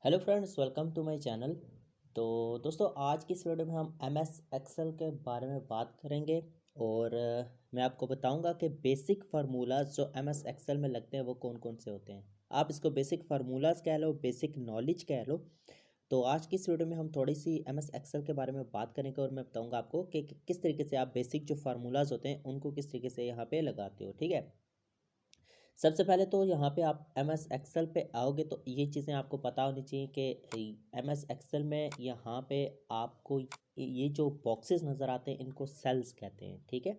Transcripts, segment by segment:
Hello friends, welcome to my channel. तो दोस्तों, आज की इस वीडियो में हम एम एस एक्सेल के बारे में बात करेंगे और मैं आपको बताऊंगा कि बेसिक फार्मूलाज जो एम एस एक्सेल में लगते हैं वो कौन कौन से होते हैं। आप इसको बेसिक फार्मूलाज कह लो, बेसिक नॉलेज कह लो। तो आज की इस वीडियो में हम थोड़ी सी एम एस एक्सेल के बारे में बात करेंगे और मैं बताऊँगा आपको कि किस तरीके से आप बेसिक जो फार्मूलाज होते हैं उनको किस तरीके से यहाँ पर लगाते हो। ठीक है, सबसे पहले तो यहाँ पे आप एम एस एक्सेल पे आओगे तो ये चीज़ें आपको पता होनी चाहिए कि एम एस एक्सेल में यहाँ पे आपको ये जो बॉक्सेस नज़र आते हैं इनको सेल्स कहते हैं। ठीक है,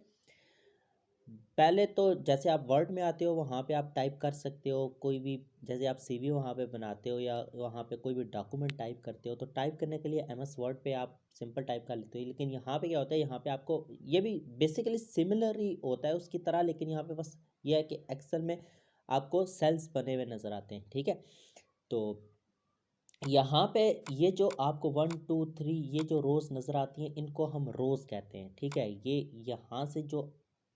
पहले तो जैसे आप वर्ड में आते हो वहाँ पे आप टाइप कर सकते हो कोई भी, जैसे आप सीवी वहाँ पे बनाते हो या वहाँ पे कोई भी डॉक्यूमेंट टाइप करते हो तो टाइप करने के लिए एम एस वर्ड पे आप सिंपल टाइप कर लेते हो। लेकिन यहाँ पे क्या होता है, यहाँ पे आपको ये भी बेसिकली सिमिलर ही होता है उसकी तरह, लेकिन यहाँ पे बस ये है कि एक्सेल में आपको सेल्स बने हुए नज़र आते हैं। ठीक है, तो यहाँ पे ये जो आपको 1 2 3 ये जो रोज़ नज़र आती हैं इनको हम रोज़ कहते हैं। ठीक है, ये यहाँ से जो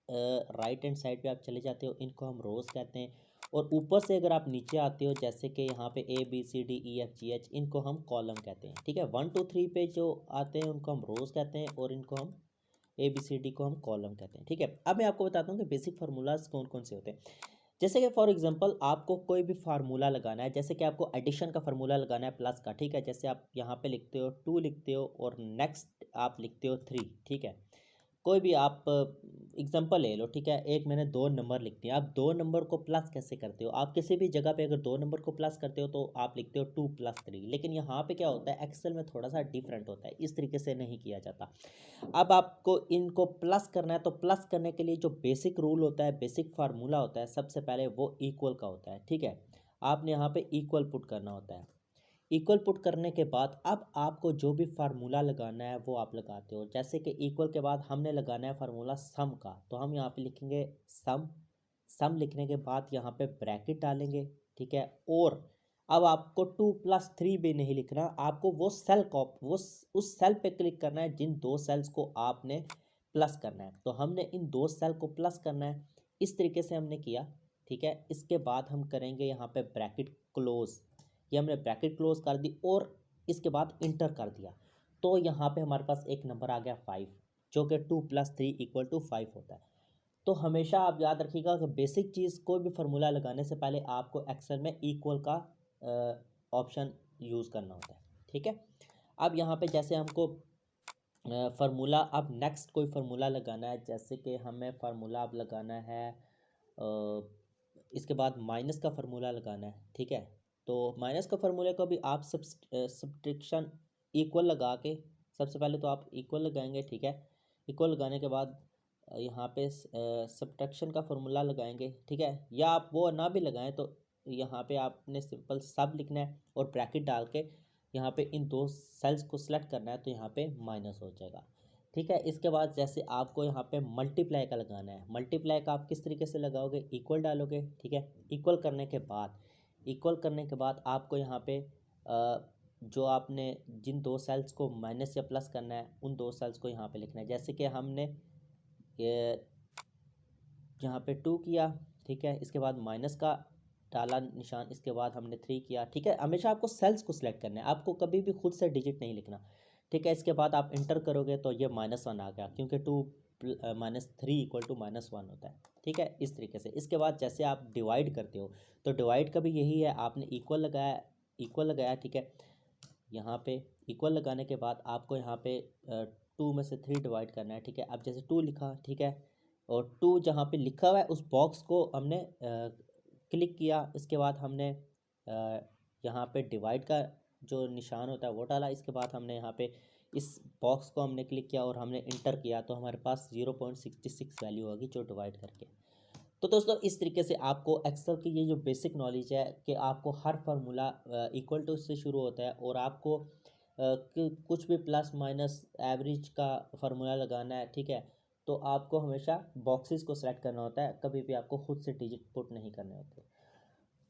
राइट हैंड साइड पे आप चले जाते हो इनको हम रोज़ कहते हैं, और ऊपर से अगर आप नीचे आते हो जैसे कि यहाँ पे ABCDEFGH इनको हम कॉलम कहते हैं। ठीक है, 1 2 3 पे जो आते हैं उनको हम रोज़ कहते हैं और इनको हम ABCD को हम कॉलम कहते हैं। ठीक है, अब मैं आपको बताता हूँ कि बेसिक फार्मूलाज कौन कौन से होते हैं। जैसे कि फॉर एग्जांपल आपको कोई भी फार्मूला लगाना है, जैसे कि आपको एडिशन का फार्मूला लगाना है प्लस का। ठीक है, जैसे आप यहाँ पे लिखते हो 2 लिखते हो और नेक्स्ट आप लिखते हो 3। ठीक है, कोई भी आप एग्जांपल ले लो। ठीक है, एक मैंने 2 नंबर लिख दिया। आप 2 नंबर को प्लस कैसे करते हो? आप किसी भी जगह पे अगर 2 नंबर को प्लस करते हो तो आप लिखते हो 2 + 3। लेकिन यहाँ पे क्या होता है, एक्सेल में थोड़ा सा डिफरेंट होता है, इस तरीके से नहीं किया जाता। अब आपको इनको प्लस करना है तो प्लस करने के लिए जो बेसिक रूल होता है, बेसिक फार्मूला होता है, सबसे पहले वो इक्वल का होता है। ठीक है, आपने यहाँ पे इक्वल पुट करना होता है। इक्वल पुट करने के बाद अब आपको जो भी फार्मूला लगाना है वो आप लगाते हो। जैसे कि इक्वल के बाद हमने लगाना है फार्मूला सम का, तो हम यहाँ पे लिखेंगे सम। सम लिखने के बाद यहाँ पे ब्रैकेट डालेंगे। ठीक है, और अब आपको 2 + 3 भी नहीं लिखना, आपको वो सेल को उस सेल पे क्लिक करना है जिन 2 सेल्स को आपने प्लस करना है। तो हमने इन 2 सेल को प्लस करना है, इस तरीके से हमने किया। ठीक है, इसके बाद हम करेंगे यहाँ पे ब्रैकेट क्लोज। ये हमने ब्रैकेट क्लोज कर दी और इसके बाद इंटर कर दिया, तो यहाँ पे हमारे पास एक नंबर आ गया 5, जो कि 2 + 3 = 5 होता है। तो हमेशा आप याद रखिएगा कि बेसिक चीज़ कोई भी फार्मूला लगाने से पहले आपको एक्सेल में इक्वल का ऑप्शन यूज़ करना होता है। ठीक है, अब यहाँ पे जैसे हमको फार्मूला, अब नेक्स्ट कोई फार्मूला लगाना है, जैसे कि हमें फार्मूला अब लगाना है इसके बाद माइनस का फार्मूला लगाना है। ठीक है, तो माइनस का फार्मूले को भी आप सब्सट्रैक्शन इक्वल लगा के, सबसे पहले तो आप इक्वल लगाएंगे। ठीक है, इक्वल लगाने के बाद यहाँ पे सब्ट्रैक्शन का फार्मूला लगाएंगे। ठीक है, या आप वो ना भी लगाएं तो यहाँ पे आपने सिंपल सब लिखना है और ब्रैकेट डाल के यहाँ पे इन 2 सेल्स को सिलेक्ट करना है, तो यहाँ पे माइनस हो जाएगा। ठीक है, इसके बाद जैसे आपको यहाँ पे मल्टीप्लाई का लगाना है, मल्टीप्लाई का आप किस तरीके से लगाओगे, इक्वल डालोगे। ठीक है, इक्वल करने के बाद आपको यहाँ पे जो आपने जिन 2 सेल्स को माइनस या प्लस करना है उन 2 सेल्स को यहाँ पे लिखना है। जैसे कि हमने ये यहाँ पे 2 किया। ठीक है, इसके बाद माइनस का डाला निशान, इसके बाद हमने 3 किया। ठीक है, हमेशा आपको सेल्स को सिलेक्ट करना है, आपको कभी भी खुद से डिजिट नहीं लिखना। ठीक है, इसके बाद आप इंटर करोगे तो ये -1 आ गया, क्योंकि 2 - 3 = -1 होता है। ठीक है, इस तरीके से। इसके बाद जैसे आप डिवाइड करते हो तो डिवाइड का भी यही है, आपने इक्वल लगाया। ठीक है, यहाँ पे इक्वल लगाने के बाद आपको यहाँ पे 2 में से 3 डिवाइड करना है। ठीक है, अब जैसे 2 लिखा। ठीक है, और 2 जहाँ पे लिखा हुआ है उस बॉक्स को हमने क्लिक किया। इसके बाद हमने यहाँ पे डिवाइड का जो निशान होता है वो डाला। इसके बाद हमने यहाँ पे इस बॉक्स को हमने क्लिक किया और हमने इंटर किया, तो हमारे पास 0.66 वैल्यू होगी जो डिवाइड करके। तो दोस्तों, इस तरीके से आपको एक्सेल की ये जो बेसिक नॉलेज है कि आपको हर फार्मूला इक्वल टू से शुरू होता है, और आपको कुछ भी प्लस माइनस एवरेज का फार्मूला लगाना है। ठीक है, तो आपको हमेशा बॉक्सेस को सेलेक्ट करना होता है, कभी भी आपको खुद से डिजिट पुट नहीं करने होते।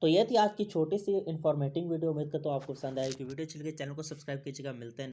तो ये थी आज की छोटी सी इन्फॉर्मेटिव वीडियो। उम्मीद करता हूँ आपको पसंद आएगी। वीडियो चल के चैनल को सब्सक्राइब कीजिएगा। मिलते हैं।